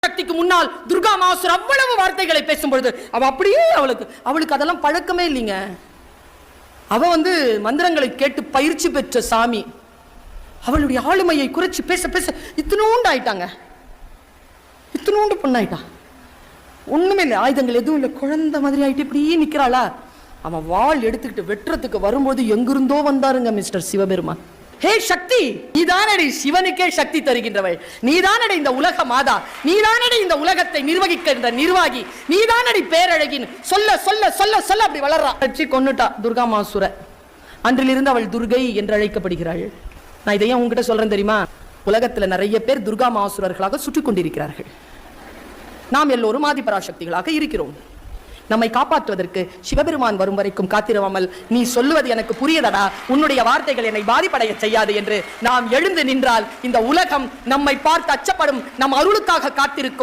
பராசக்திக்கு முன்னால் துர்கா மாசுர் அவ்வளவு வார்த்தைகளை பேசும்பொழுது அவ அப்படியே அவளுக்கு அதெல்லாம் பழக்கமே இல்லைங்க. அவ மந்திரங்களை கேட்டு பயிற்சி பெற்ற சாமி. அவளுடைய ஆளுமையை குறைச்சி பேச பேச இத்தினூண்டு ஆயிட்டாங்க. இத்தினூண்டு பொண்ணாயிட்டா. ஒண்ணுமே இல்லை, ஆயுதங்கள் எதுவும் இல்லை, குழந்தை மாதிரி ஆயிட்டு இப்படியே நிக்கிறாளா. அவன் வாள் எடுத்துக்கிட்டு வெட்டுறதுக்கு வரும்போது எங்கிருந்தோ வந்தாருங்க மிஸ்டர் சிவபெருமான். ஹே சக்தி, நீதானடி சிவனுக்கே சக்தி தருகின்றவள், நீதானடி இந்த உலக மாதா, நீதானடி இந்த உலகத்தை நிர்வகிக்கின்ற நிர்வாகி, நீதானடி பேரழகின் சொல்ல சொல்ல சொல்ல சொல்ல அப்படி வளர்றா. கொன்னுட்டா துர்கா மாசுர. அன்றிலிருந்து அவள் துர்கை என்று அழைக்கப்படுகிறாள். நான் இதையும் உங்ககிட்ட சொல்றேன் தெரியுமா, உலகத்துல நிறைய பேர் துர்கா மாசுரர்களாக சுற்றி கொண்டிருக்கிறார்கள். நாம் எல்லோரும் ஆதிபராசக்திகளாக இருக்கிறோம். நம்மை காப்பாற்றுவதற்கு சிவபெருமான் வரும் வரைக்கும் காத்திருவாமல், நீ சொல்லுவது எனக்கு புரியதடா, உன்னுடைய வார்த்தைகள் என்னை பாதிப்படைய செய்யாது என்று நாம் எழுந்து நின்றால் இந்த உலகம் நம்மை பார்த்து அச்சப்படும், நம் அருளுக்காக காத்திருக்கும்.